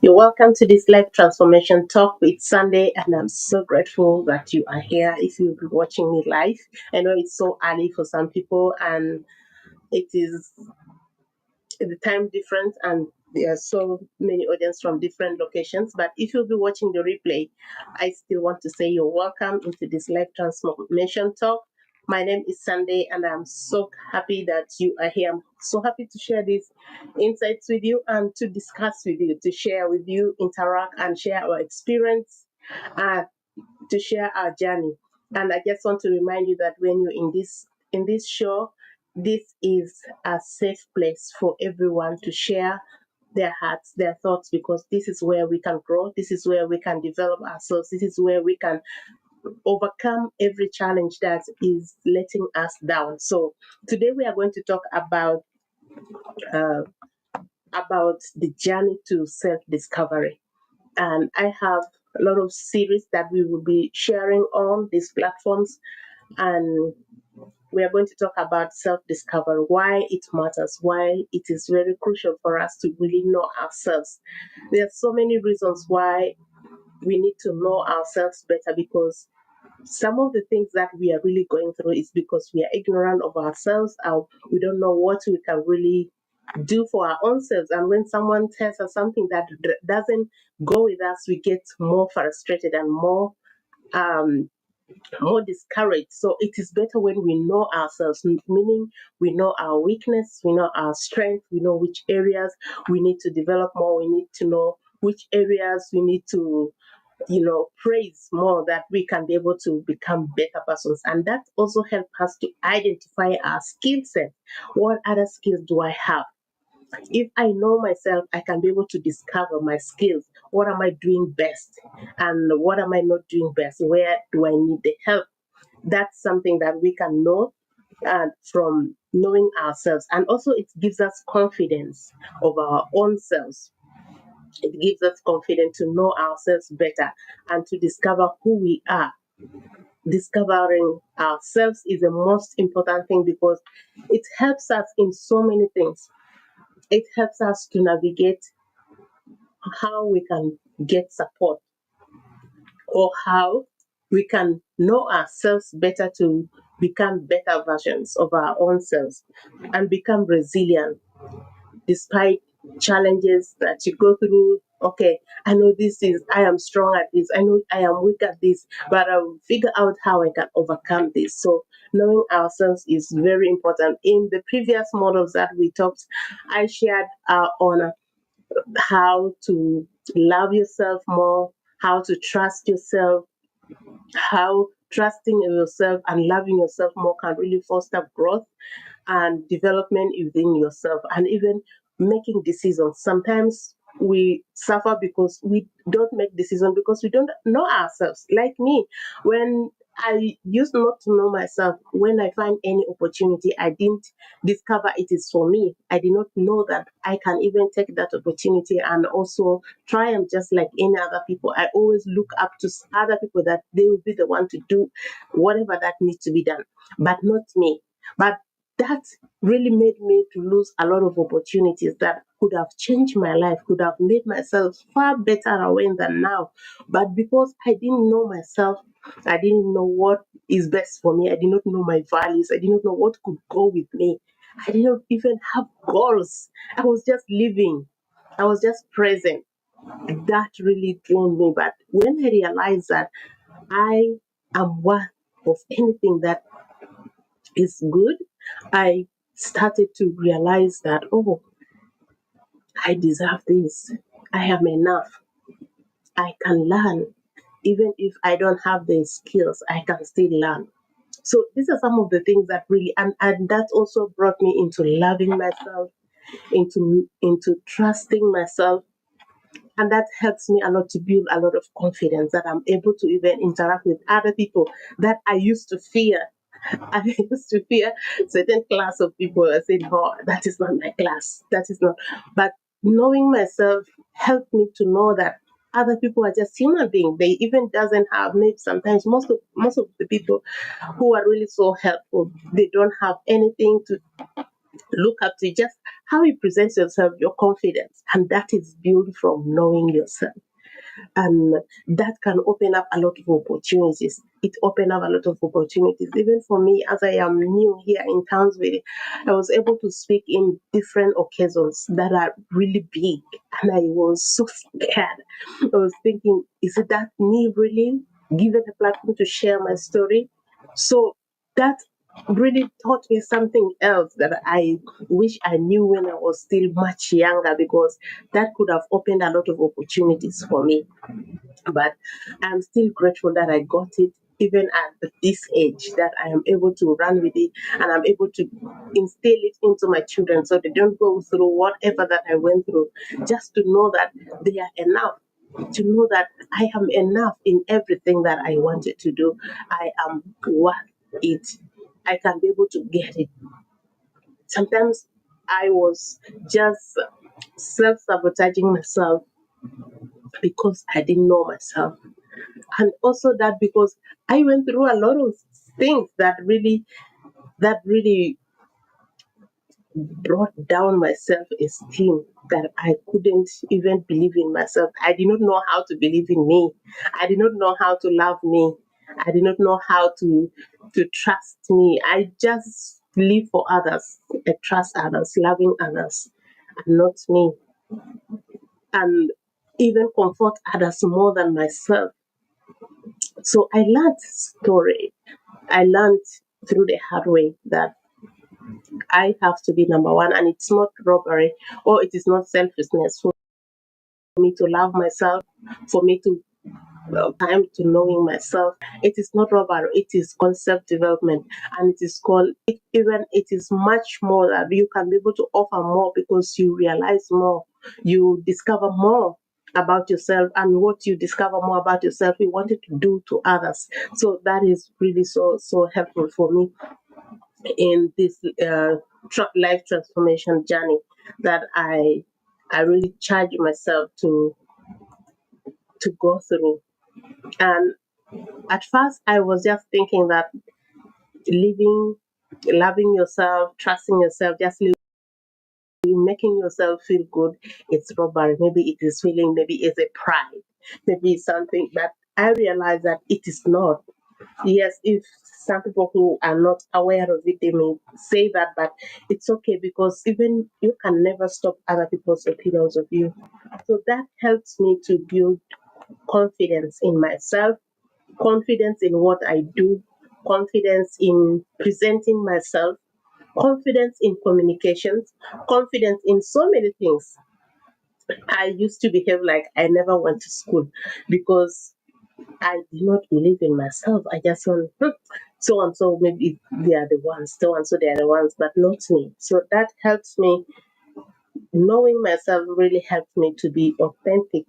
You're welcome to this live transformation talk with Sunday, and I'm so grateful that you are here. If you'll be watching me live, I know it's so early for some people, and it is the time difference, and there are so many audience from different locations. But if you'll be watching the replay, I still want to say you're welcome into this live transformation talk. My name is Sunday, and I'm so happy that you are here. I'm so happy to share these insights with you and to discuss with you, to share with you, interact, and share our experience, uh, to share our journey. And I just want to remind you that when you're in this show, this is a safe place for everyone to share their hearts, their thoughts, because this is where we can grow. This is where we can develop ourselves. This is where we can overcome every challenge that is letting us down. So today we are going to talk uh, about the journey to self-discovery. And I have a lot of series that we will be sharing on these platforms, and we are going to talk about self-discovery, why it matters, why it is very crucial for us to really know ourselves. There are so many reasons why we need to know ourselves better, because some of the things that we are really going through is because we are ignorant of ourselves, or we don't know what we can really do for our own selves. And when someone tells us something that doesn't go with us, we get more frustrated and um, more discouraged. So it is better when we know ourselves, meaning we know our weakness, we know our strength, we know which areas we need to develop more, we need to know which areas we need to praise more, that we can be able to become better persons. And that also helps us to identify our skill set. What other skills do I have? If I know myself, I can be able to discover my skills. What am I doing best? And what am I not doing best? Where do I need the help? That's something that we can know from knowing ourselves. And also, it gives us confidence of our own selves. It gives us confidence to know ourselves better and to discover who we are. Discovering ourselves is the most important thing, because it helps us in so many things. It helps us to navigate how we can get support, or how we can know ourselves better to become better versions of our own selves and become resilient despite challenges that you go through. Okay, I know I am strong at this, I know I am weak at this, but I'll figure out how I can overcome this. So knowing ourselves is very important. In the previous models that we talked, I shared on how to love yourself more, how to trust yourself, how trusting in yourself and loving yourself more can really foster growth and development within yourself, and even making decisions. Sometimes we suffer because we don't make decisions because we don't know ourselves. Like me, when I used not to know myself, when I find any opportunity, I didn't discover it is for me. I did not know that I can even take that opportunity and also triumph just like any other people. I always look up to other people, that they will be the one to do whatever that needs to be done, but not me. But that really made me to lose a lot of opportunities that could have changed my life, could have made myself far better away than now. But because I didn't know myself, I didn't know what is best for me, I did not know my values, I did not know what could go with me. I did not even have goals. I was just living. I was just present. That really drained me. But when I realized that I am worth of anything that is good, I started to realize that, oh, I deserve this. I am enough. I can learn. Even if I don't have the skills, I can still learn. So these are some of the things that really, and that also brought me into loving myself, into trusting myself. And that helps me a lot to build a lot of confidence, that I'm able to even interact with other people that I used to fear. I used to fear certain class of people. I said, "Oh, that is not my class. That is not." But knowing myself helped me to know that other people are just human beings. They even doesn't have, maybe sometimes most of the people who are really so helpful, they don't have anything to look up to, just how you present yourself, your confidence, and that is built from knowing yourself. And that can open up a lot of opportunities. It opened up a lot of opportunities. Even for me, as I am new here in Townsville, I was able to speak in different occasions that are really big, and I was so scared. I was thinking, is it that me really given a platform to share my story? So that really taught me something else that I wish I knew when I was still much younger, because that could have opened a lot of opportunities for me. But I'm still grateful that I got it, even at this age, that I am able to run with it, and I'm able to instill it into my children so they don't go through whatever that I went through, just to know that they are enough, to know that I am enough in everything that I wanted to do. I am worth it. I can be able to get it. Sometimes I was just self sabotaging myself because I didn't know myself. And also that because I went through a lot of things that really brought down my self-esteem, that I couldn't even believe in myself. I did not know how to believe in me. I did not know how to love me. I did not know how to trust me. I just live for others, I trust others, loving others, and not me. And even comfort others more than myself. So I learned story. I learned through the hard way that I have to be number one, and it's not robbery, or it is not selfishness for me to love myself, for me to time to knowing myself. It is not robbery, it is concept development, and it is called even it is much more that you can be able to offer more because you realize more, you discover more about yourself, and what you discover more about yourself you wanted to do to others. So that is really so helpful for me in this life transformation journey that I really charge myself to go through. And at first, I was just thinking that living, loving yourself, trusting yourself, just making yourself feel good, it's robbery. Maybe it is feeling, maybe it's a pride, maybe it's something. But I realize that it is not. Yes, if some people who are not aware of it, they may say that, but it's okay because even you can never stop other people's opinions of you. So that helps me to build confidence in myself, confidence in what I do, confidence in presenting myself, confidence in communications, confidence in so many things. I used to behave like I never went to school because I did not believe in myself. I just want so and so, maybe they are the ones, so and so they are the ones, but not me. So that helps me. Knowing myself really helps me to be authentic,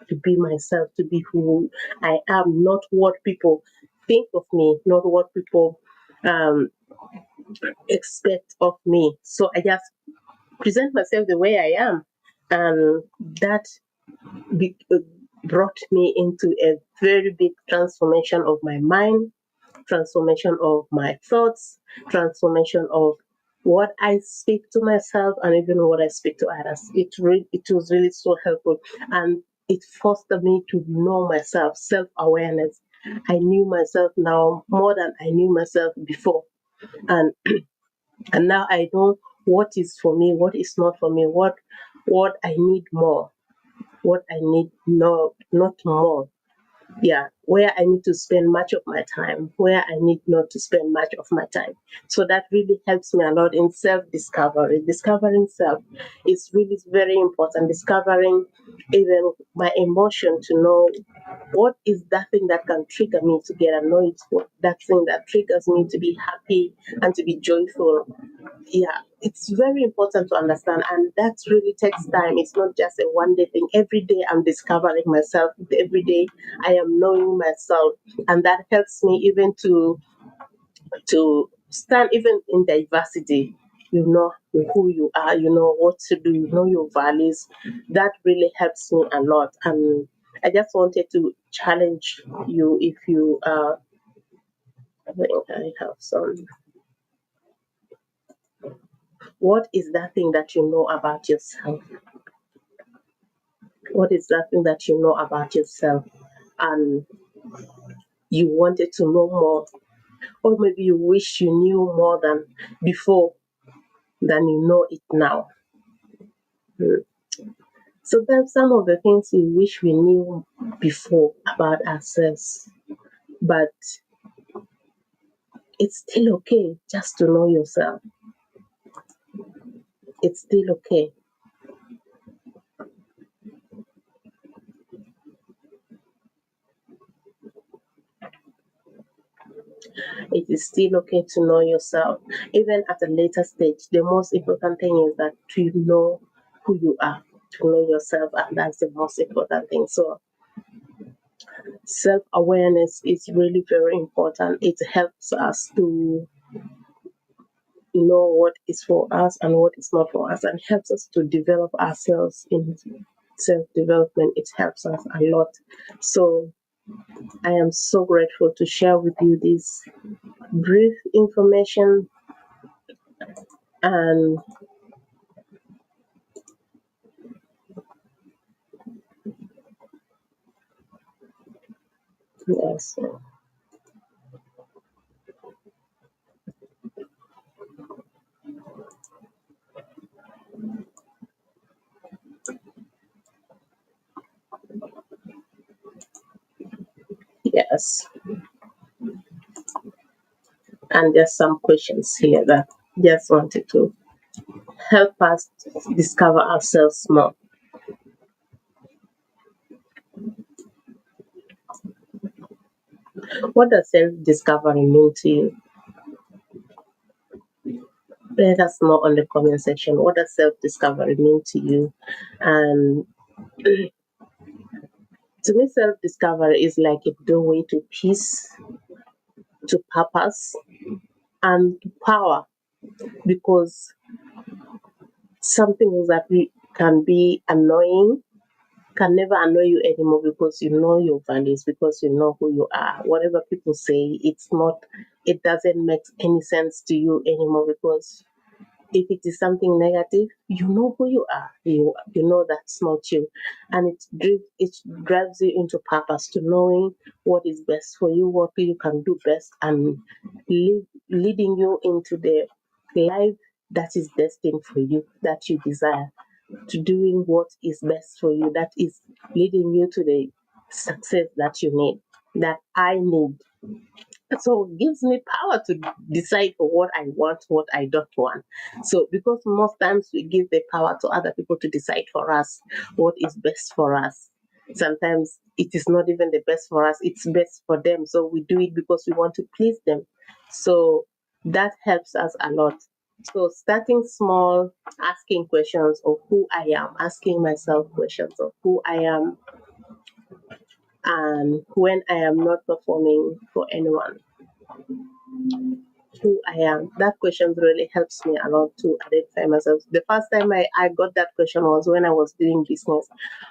to be myself, to be who I am, not what people think of me, not what people um, expect of me. So I just present myself the way I am, and that be, uh, brought me into a very big transformation of my mind, transformation of my thoughts, transformation of what I speak to myself, and even what I speak to others. It was really so helpful, and it forced me to know myself, self awareness. I knew myself now more than I knew myself before, and and now I know what is for me, what is not for me, what I need more, what I need not more. Yeah, where I need to spend much of my time, where I need not to spend much of my time. So that really helps me a lot in self discovery. Discovering self is really very important. Discovering even my emotion, to know what is that thing that can trigger me to get annoyed, what that thing that triggers me to be happy and to be joyful. Yeah, it's very important to understand, and that really takes time. It's not just a one day thing. Every day I'm discovering myself, every day I am knowing myself, and that helps me even to stand even in diversity. You know who you are, you know what to do, you know your values. That really helps me a lot. And I just wanted to challenge you, if you I think I have some What is that thing that you know about yourself? What is that thing that you know about yourself and you wanted to know more? Or maybe you wish you knew more than before than you know it now. Mm. So that's some of the things we wish we knew before about ourselves. But it's still okay just to know yourself. It's still okay. It is still okay to know yourself. Even at a later stage, the most important thing is that to know who you are, to know yourself, and that's the most important thing. So self awareness is really very important. It helps us to know what is for us and what is not for us, and helps us to develop ourselves in self development. It helps us a lot. So I am so grateful to share with you this brief information, and yes, yes. And there's some questions here that just wanted to help us discover ourselves more. What does self discovery mean to you? Let us know on the comment section. What does self discovery mean to you? And to me, self discovery is like a doorway to peace, to purpose, and to power, because something that we can be annoying can never annoy you anymore, because you know your values, because you know who you are. Whatever people say, it doesn't make any sense to you anymore, because if it is something negative, you know who you are. You know that's not you, and it drives you into purpose, to knowing what is best for you, what you can do best, and leading you into the life that is destined for you, that you desire, to doing what is best for you, that is leading you to the success that you need, that I need. So it gives me power to decide for what I want, what I don't want. So because most times we give the power to other people to decide for us what is best for us. Sometimes it is not even the best for us, it's best for them. So we do it because we want to please them. So that helps us a lot. So starting small, asking questions of who I am, asking myself questions of who I am, and when I am not performing for anyone, who I am. That question really helps me a lot to identify myself. The first time I got that question was when I was doing business.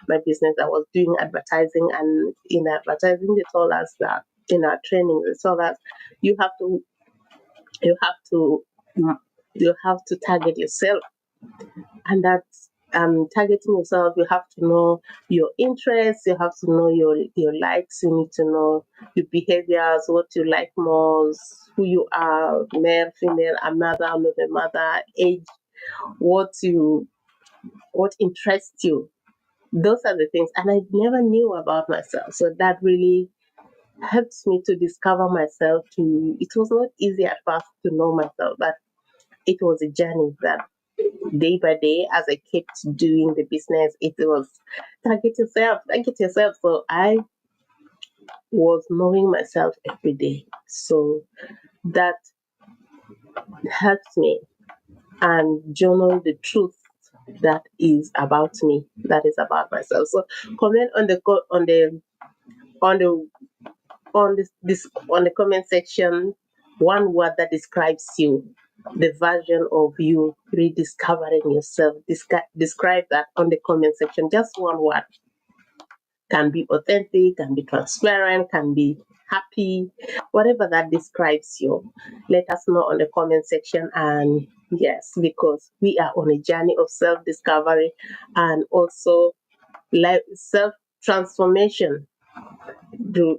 My business, I was doing advertising, and in advertising, they told us that in our training, they told us you have to, you have to, you have to target yourself, and that's targeting yourself. You have to know your interests, you have to know your likes, you need to know your behaviors, what you like most, who you are, male, female, a mother, not a mother, age, what you what interests you. Those are the things, and I never knew about myself, so that really helps me to discover myself. To It was not easy at first to know myself, but it was a journey that day by day, as I kept doing the business, it was target yourself, target yourself. So I was knowing myself every day. So that helps me, and journal the truth that is about me, that is about myself. So comment on the on the on the comment section one word that describes you, the version of you rediscovering yourself. Describe that on the comment section. Just one word. Can be authentic, can be transparent, can be happy, whatever that describes you. Let us know on the comment section. And yes, because we are on a journey of self discovery and also life self transformation. Do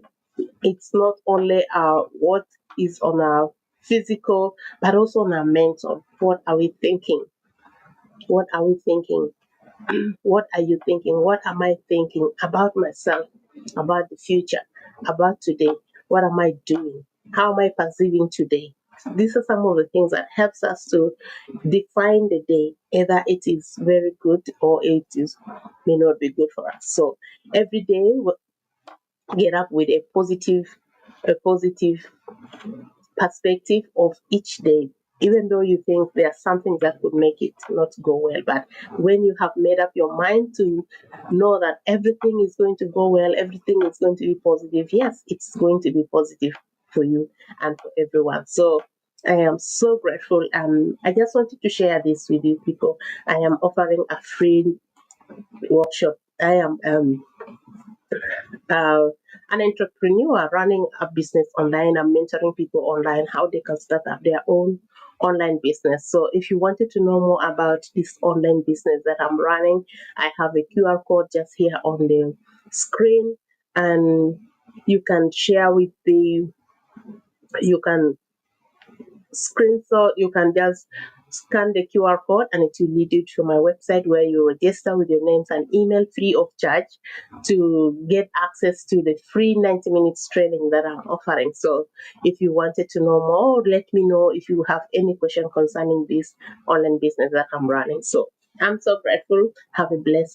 It's not only what is on our physical, but also on our mental. What are we thinking? What are we thinking? What are you thinking? What am I thinking about myself, about the future, about today? What am I doing? How am I perceiving today? These are some of the things that helps us to define the day, either it is very good or it is may not be good for us. So every day we get up with a positive perspective of each day, even though you think there are something that could make it not go well. But when you have made up your mind to know that everything is going to go well, everything is going to be positive, yes, it's going to be positive for you and for everyone. So I am so grateful, and I just wanted to share this with you people. I am offering a free workshop. I am uh, an entrepreneur running a business online. I'm mentoring people online how they can start up their own online business. So if you wanted to know more about this online business that I'm running, I have a QR code just here on the screen, and you can share with the you can screenshot, you can just scan the QR code and it will lead you to my website where you register with your names and email free of charge to get access to the free 90 minutes training that I'm offering. So if you wanted to know more, let me know if you have any question concerning this online business that I'm running. So I'm so grateful. Have a blessed